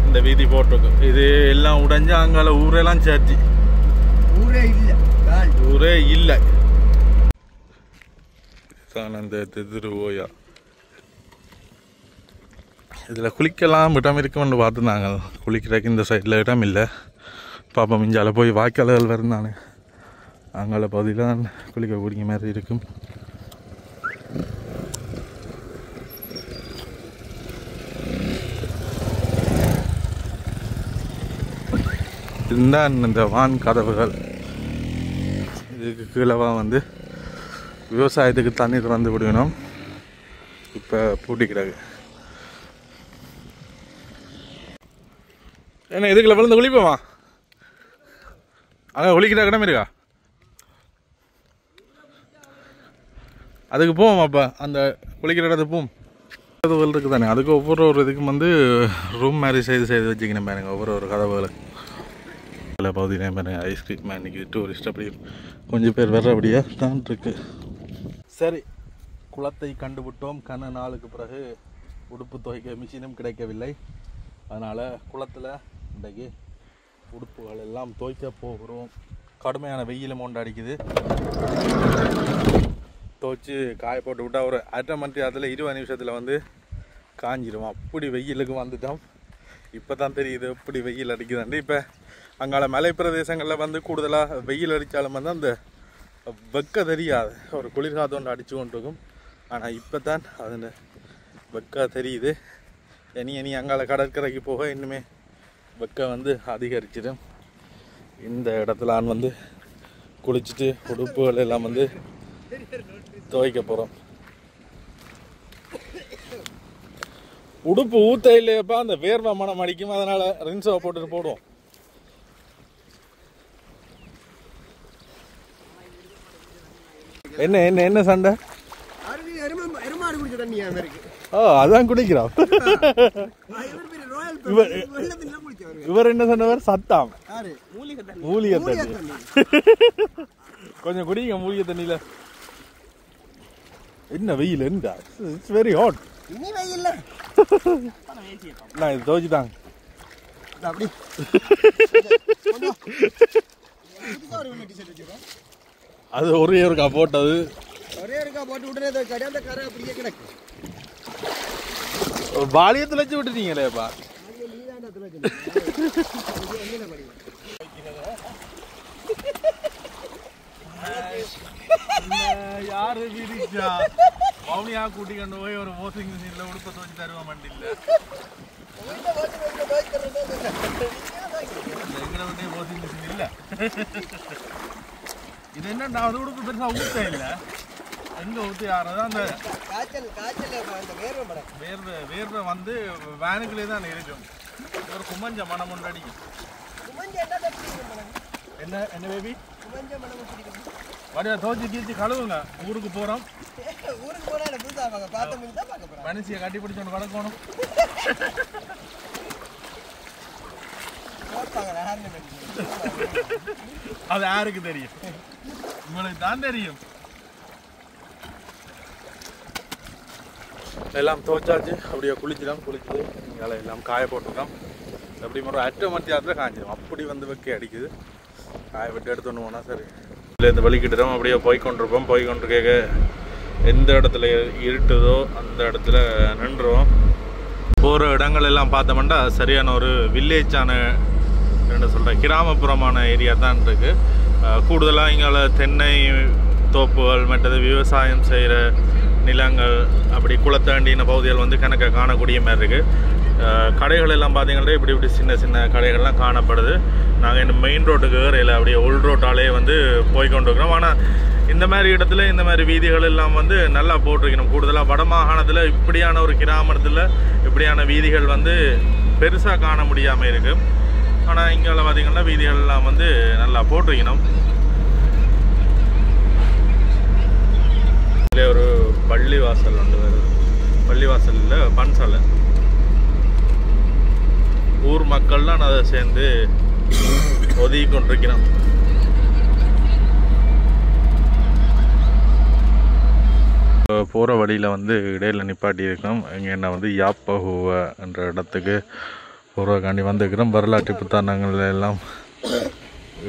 [SPEAKER 1] இந்த வீதி போட்டிருக்கும். இது எல்லாம் உடைஞ்சு அங்கால ஊரெல்லாம் சேர்த்து ஊரே இல்லை. அந்த திருவோயா இதில் குளிக்கலாம் இடம் இருக்குமென்னு பார்த்துருந்தாங்க. குளிக்கிறதுக்கு இந்த சைடில் இடம் இல்லை. பாப்பா மிஞ்சால போய் வாய்க்கால்கள் வருந்தானே அங்கால பகுதியில் தான் குளிக்க கூடிய மாதிரி இருக்கும். இதுதான் இந்த வான் கதவுகள். இதுக்கு கீழவா வந்து விவசாயத்துக்கு தண்ணி திறந்து விடணும். இப்போ பூட்டிக்கிறாங்க. என்ன இதுக்குள்ள விழுந்து குளிப்போமா? அங்கே குளிக்கிற இடம் இருக்கா? அதுக்கு போவோம். அப்போ அந்த குளிக்கிற இடத்துக்கு போவோம். கதவுகள் இருக்குது தானே, அதுக்கு ஒவ்வொரு இதுக்கும் வந்து ரூம் மாதிரி செய்து வச்சுக்கணும் பாருங்க. ஒவ்வொரு கதவுகளை பகுதியிலையும் பாருங்க. ஐஸ்கிரீம் இன்னைக்கு டூரிஸ்ட் அப்படி கொஞ்சம் பேர் வர்றபடியாக தான் இருக்கு. சரி, குளத்தை கண்டுவிட்டோம். கன நாளுக்கு பிறகு உடுப்பு துவைக்க மிஷினும் கிடைக்கவில்லை. அதனால் குளத்தில் இன்றைக்கு உடுப்புகள் எல்லாம் துவைக்க போகிறோம். கடுமையான வெயிலும் கொண்டாடிக்குது. துவைச்சி காய போட்டு விட்டால் ஒரு அரை மணி நேரத்தில் 20 நிமிஷத்தில் வந்து காஞ்சிடும். அப்படி வெயிலுக்கு வந்துட்டோம். இப்போ தான் தெரியுது எப்படி வெயில் அடிக்குதுண்டு. இப்போ அங்கால மலை பிரதேசங்களில் வந்து கூடுதலாக வெயில் அடித்தாலும் வந்து அந்த வெக்க தெரியாது. ஒரு குளிர்காத்து ஒன்று அடித்து கொண்டு இருக்கும். ஆனால் இப்போ தான் அது வெக்க தெரியுது. இனி அங்கால கடற்கரைக்கு போக இன்னுமே வெக்க வந்து அதிகரிச்சிடும். இந்த இடத்துல நான் வந்து குளிச்சுட்டு உடுப்புகள் எல்லாம் வந்து துவைக்க போகிறோம். உடுப்பு ஊத்த இல்லையப்பா, அந்த வேர்வை மனம் அடிக்கும். அதனால் ரின்ஸை போட்டுட்டு போடுவோம். என்ன என்ன என்ன சண்டை? அதான் குடிக்கிறான். இவர் என்ன சொன்னவர்? சத்தாம் மூலிகை தண்ணி. கொஞ்சம் குடிங்க மூலிகை தண்ணியில. என்ன வெயில்? It's very hot. நான் இது துவைச்சுட்டாங்க. அது ஒரே இருக்கா போட்டது? வாலியத்தில் வச்சு விட்டுட்டீங்களேப்பா. யாரு விரிச்சா மௌனியா கூட்டி கொண்டு போய் ஒரு வாஷிங் மிஷின்ல உடுப்ப துவைச்சு தருவோம். மண்டியில் எங்களை விட்டே வாஷிங் மிஷின் இல்லை. இது என்ன, அது உடுப்பு பெருசா ஊத்த இல்லை. எங்க ஊத்து யாராவது அந்த வேர்வை வந்து வேனுக்குள்ளே தான் இருக்கும். ஒரு குமஞ்ச மனம் ஒன்று அடிக்கும். என்ன என்ன பேபி வடிவா துவச்சி கீழ்ச்சி கழுவுங்க. ஊருக்கு போறோம். மனுஷியை கட்டி பிடிச்சோன்னு வளர்க்கணும். அது யாருக்கு தெரியும்? உங்களுக்கு தான் தெரியும். எல்லாம் துவைச்சாச்சு. அப்படியே குளிச்சுட்டு இங்கே எல்லாம் காய போட்டுருக்கோம். அப்படி ஒரு 8 மணி நேரத்தில் காஞ்சிடும். அப்படி வந்து வெக்க அடிக்குது. காய விட்டு எடுத்துன்னு போனால் சரி. இல்லை இந்த வலிக்கிட்டுறோம். அப்படியே போய்கொண்டிருப்போம். போய்கொண்டிருக்க எந்த இடத்துல இருட்டுதோ அந்த இடத்துல நின்றுவோம். போகிற இடங்கள் எல்லாம் பார்த்தோம்னா சரியான ஒரு வில்லேஜான என்ன சொல்கிறேன், கிராமப்புறமான ஏரியா தான் இருக்குது. கூடுதலாக இங்கே தென்னை தோப்புகள், மற்றது விவசாயம் செய்கிற நிலங்கள், அப்படி குளத்தாண்டின பகுதிகள் வந்து கணக்க காணக்கூடிய மாதிரி இருக்குது. கடைகள் எல்லாம் பார்த்தீங்கன்னா இப்படி சின்ன சின்ன கடைகள்லாம் காணப்படுது. நாங்கள் இந்த மெயின் ரோட்டுக்கு ஏறையில் அப்படியே உள் ரோட்டாலே வந்து போய்கொண்டு இருக்கிறோம். ஆனால் இந்த மாதிரி இடத்துல இந்த மாதிரி வீதிகள் எல்லாம் வந்து நல்லா போட்டிருக்கணும். கூடுதலாக வட மாகாணத்தில் இப்படியான ஒரு கிராமத்தில் இப்படியான வீதிகள் வந்து பெருசாக காண முடியாமல் இருக்குது. ஆனால் இங்கே பார்த்தீங்கன்னா வீதிகள் எல்லாம் வந்து நல்லா போட்டிருக்கணும். இதில் ஒரு பள்ளிவாசல் வந்து வருது. பள்ளிவாசலில் பன்சாலை ஊர் மக்கள்லாம் அதை சேர்ந்து ஒதுக்கி கொண்டிருக்கிறோம். போகிற வழியில் வந்து இடையில் நிப்பாட்டி இருக்கிறோம். இங்கே என்ன வந்து யாப்பஹுவ என்ற இடத்துக்கு போகிறதுக்காண்டி வந்துருக்கிறோம். வரலாற்று புத்தகங்கள் எல்லாம்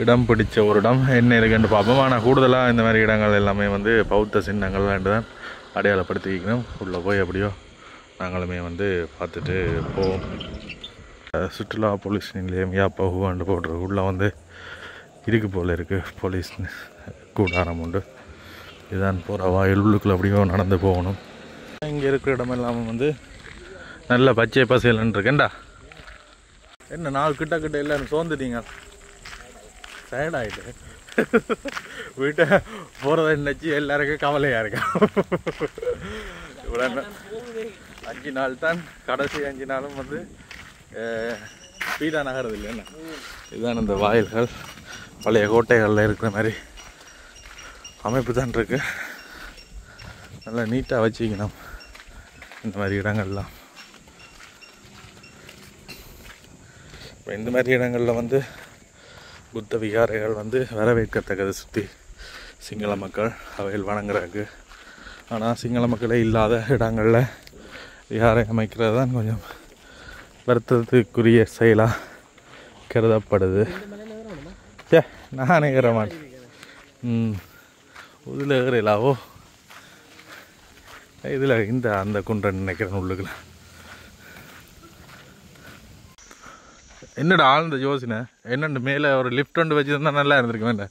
[SPEAKER 1] இடம் பிடிச்ச ஒரு இடம் என்ன இருக்குன்னு பார்ப்போம். ஆனால் கூடுதலாக இந்த மாதிரி இடங்கள் எல்லாமே வந்து பௌத்த சின்னங்கள் தான் அடையாளப்படுத்தி வைக்கணும். உள்ளே போய் எப்படியோ நாங்களுமே வந்து பார்த்துட்டு போவோம். சுற்றுலா போலீஸ் நிலையம் யாப்பஹுவான்னு போடுறது உள்ளே வந்து இருக்கு போல் இருக்குது போலீஸ் கூடாரம் உண்டு. இதுதான் போகிற வாயில் உள்ளுக்குள்ள அப்படியோ நடந்து போகணும். இங்கே இருக்கிற இடமெல்லாம் வந்து நல்ல பச்சை பசேலன்னு இருக்கேன்டா. என்ன நாள் கிட்ட எல்லாம் சோர்ந்துட்டீங்க, டயர்டாகிட்டு வீட்டை போகிறத நினச்சி எல்லாருக்கும் கவலையாக இருக்கா. இவ்வளோ 5 நாள் தான், கடைசி 5 நாளும் வந்து ஸ்பீடாக நகரது இல்லை. என்ன இதுதான் இந்த வாயில்கள் பழைய கோட்டைகளில் இருக்கிற மாதிரி அமைப்பு தான் இருக்கு. நல்லா நீட்டாக வச்சுக்கணும் இந்த மாதிரி இடங்கள்லாம். இப்போ இந்த மாதிரி இடங்களில் வந்து புத்த விகாரைகள் வந்து வரவேற்கத்தக்கது. சுற்றி சிங்கள மக்கள் அவையில் வணங்குறாங்க. ஆனால் சிங்கள மக்களே இல்லாத இடங்களில் விகாரை அமைக்கிறது தான் கொஞ்சம் வருத்தத்துக்குரிய செயலாக கருதப்படுது. சே நான் ஏற மாட்டேன். இதில் ஏறலாவோ இதில் இந்த அந்த குன்றை நினைக்கிறேன் உள்ளுக்குள்ள. என்னடா ஆழ்ந்த யோசனை என்னண்டு மேலே ஒரு லிஃப்ட் ஒன்று வச்சுருந்தா நல்லா இருந்திருக்கு. வேண்ட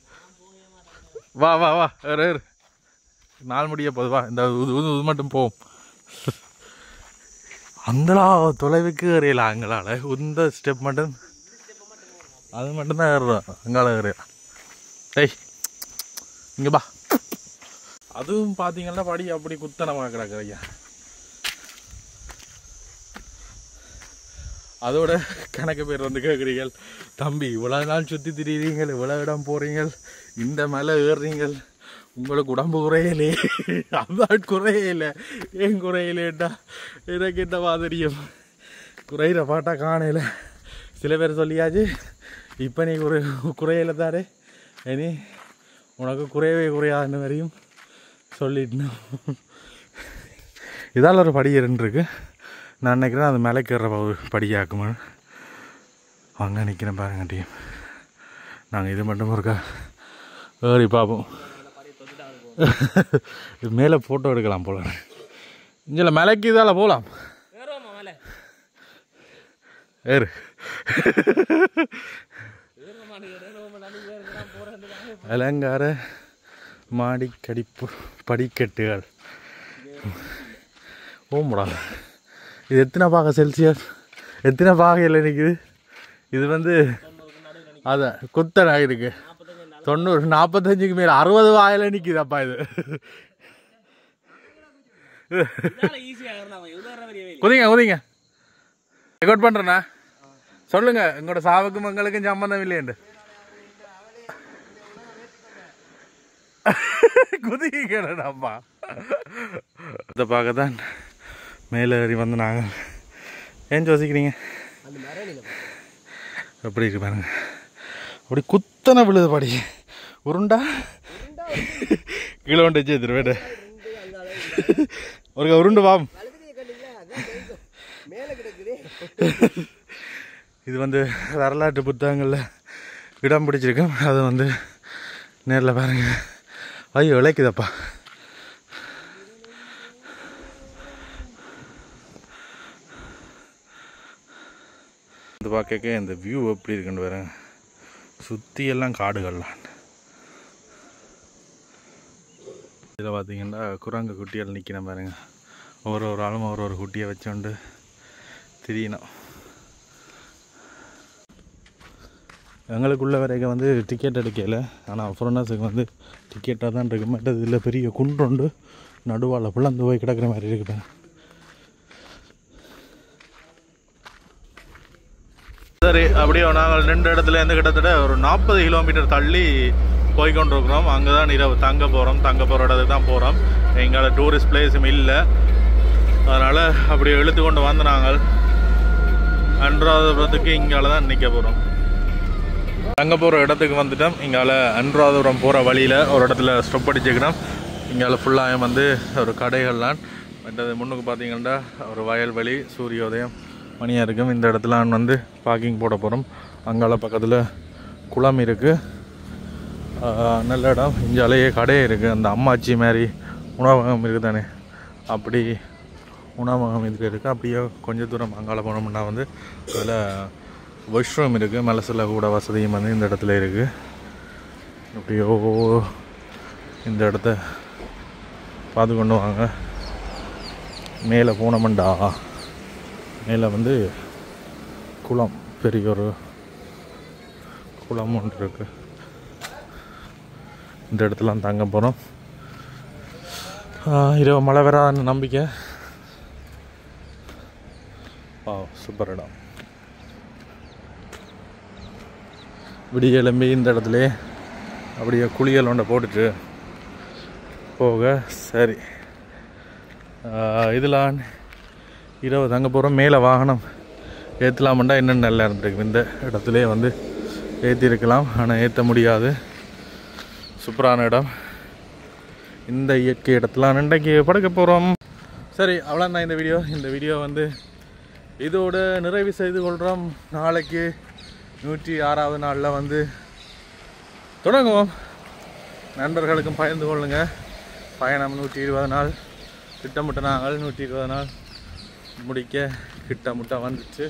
[SPEAKER 1] வா வா வா ஏறு ஏறு, நாள் முடிய போது வா. இந்த இது மட்டும் போவோம். அங்களா தொலைவுக்கு ஏறியலாம் அங்களால். இந்த ஸ்டெப் மட்டும் அது மட்டும்தான் ஏறுறோம். அங்கால ஏறியா டேய் இங்கே பா. அதுவும் பார்த்தீங்கன்னா படி அப்படி குத்தனமாக கிடக்குறையா. அதோட கணக்கு பேர் வந்து கேட்குறீங்கள், தம்பி இவ்வளோ நாள் சுற்றி திரியுறீங்கள், இவ்வளோ இடம் போகிறீங்கள், இந்த மேலே ஏறுறீங்கள், உங்களுக்கு உடம்பு குறையலே. அதான் குறையலை. ஏன் குறையலேட்டா எனக்கு என்ன மாதிரியும் குறையிற பாட்டா காணையில். சில பேர் சொல்லியாச்சு இப்போ நீ குறையில தாரே, இனி உனக்கு குறையவே குறையாதுன்னு வரையும் சொல்லிட்டணும். இதால் ஒரு படி இருந்துருக்கு. நான் நினைக்கிறேன் அது மேலே கேற படியாக்குமா. அங்கே நிற்கிறேன் பாருங்க டீம். நாங்கள் இது மட்டும் இருக்கா ஏறி பார்ப்போம். மேலே ஃபோட்டோ எடுக்கலாம் போல. இங்கே மலைக்கு இதால் போகலாம். ஏறு அலங்கார மாடி கடிப்பு படிக்கட்டுகள். ஓமுடா இது எத்தனை பாக செல்சியஸ், எத்தனை பாகையில் நிற்குது. இது வந்து அதை குத்தனை இருக்கு 90 45க்கு மேலே 60 வாயில் நிற்குது. அப்பா இது குதிங்க குதிங்க. ரெக்கார்ட் பண்ணுறேண்ணா சொல்லுங்க. எங்களோட சாவுக்கும் எங்களுக்கும் சம்பந்தம் இல்லையண்டு குதிக்கலடாப்பா. இதை பார்க்க தான் மேலே ஏறி வந்து நாங்கள். ஏன் யோசிக்கிறீங்க? எப்படி இருக்கு பாருங்க. அப்படி குத்தனை விழுது படி உருண்டா கீழே கொண்டு வச்சு எடுத்துருவேன். ஒரு உருண்டு வாம். இது வந்து வரலாற்று புத்தகங்களில் இடம் பிடிச்சிருக்கோம். அது வந்து நேரில் பாருங்க. ஐயோ இழைக்குதப்பா. இது பார்க்க இந்த வியூ எப்படி இருக்குன்னு பாருங்க. சுற்றி எல்லாம் காடுகள்லாம். இதில் பார்த்தீங்கன்னா குரங்கு குட்டிகள் நிற்கிறேன் பாருங்க. ஒரு ஆளும் ஒரு குட்டியை வச்சுண்டு திரியணும். எங்களுக்குள்ள வரைக்கும் வந்து டிக்கெட் எடுக்கல. ஆனால் ஃபாரினர்ஸுக்கு வந்து டிக்கெட்டாக தான் இருக்க மாட்டேது. இதில் பெரிய குன்றுண்டு நடுவால் பிளந்து போய் கிடக்கிற மாதிரி இருக்கு. சரி, அப்படியே நாங்கள் நின்ற இடத்துல இருந்து கிட்டத்தட்ட ஒரு 40 கிலோமீட்டர் தள்ளி போய்கொண்டிருக்கிறோம். அங்கே தான் இரவு தங்க போகிறோம். தங்க போகிற இடத்துக்கு தான் போகிறோம். எங்களை டூரிஸ்ட் பிளேஸும் இல்லை. அதனால் அப்படியே இழுத்து கொண்டு வந்து நாங்கள் அனுராதபுரத்துக்கு இங்கால தான் நிற்க போகிறோம். தங்க போகிற இடத்துக்கு வந்துட்டோம். இங்கால அனுராதபுரம் போகிற வழியில் ஒரு இடத்துல ஸ்டாப் அடிச்சுக்கிறோம். இங்கே ஃபுல்லாக வந்து ஒரு கடைகள்லாம் மற்றது முன்னுக்கு பார்த்தீங்கன்னா ஒரு வயல்வெளி சூரியோதயம் மணியாக இருக்கும். இந்த இடத்துல வந்து பார்க்கிங் போட போகிறோம். அங்கால பக்கத்தில் குளம் இருக்குது, நல்ல இடம். இங்காலேயே கடையே இருக்குது, அந்த அம்மாச்சி மாதிரி உணவகம் இருக்குது தானே, அப்படி உணவகம் இதில் இருக்குது. அப்படியே கொஞ்சம் தூரம் அங்கால போனோம்னா வந்து அதில் வாஷ்ரூம் இருக்குது, மலசில் கூட வசதியும் வந்து இந்த இடத்துல இருக்குது. அப்படியோ இந்த இடத்த பார்த்து கொண்டு வாங்க. மேலே போனோம்டா மேலே வந்து குளம், பெரிய ஒரு குளம் ஒன்று இருக்குது. இந்த இடத்துல தங்க போகிறோம். இரவு மழை வராதுன்னு நம்பிக்கை. சூப்பர் இடம். விடிய எழும்பி இந்த இடத்துல அப்படியே குளியல் ஒன்றை போட்டுட்டு போக சரி. இதில் இரவு தங்க போகிறோம். மேலே வாகனம் ஏற்றலாமண்டா இன்னும் நல்லா இருந்திருக்கு. இந்த இடத்துல வந்து ஏற்றிருக்கலாம், ஆனால் ஏற்ற முடியாது. சூப்பரான இடம். இந்த இயற்கை இடத்துல இன்றைக்கு படுக்க போகிறோம். சரி, அவ்வளோதான் இந்த வீடியோ வந்து இதோடு நிறைவு செய்து கொள்கிறோம். நாளைக்கு 106வது நாளில் வந்து தொடங்குவோம். நண்பர்களுக்கும் பகிர்ந்து கொள்ளுங்கள். பயணம் 120 நாள் திட்டமிட்ட நாங்கள் 120 நாள் முடிக்க திட்டமிட்ட வந்துச்சு.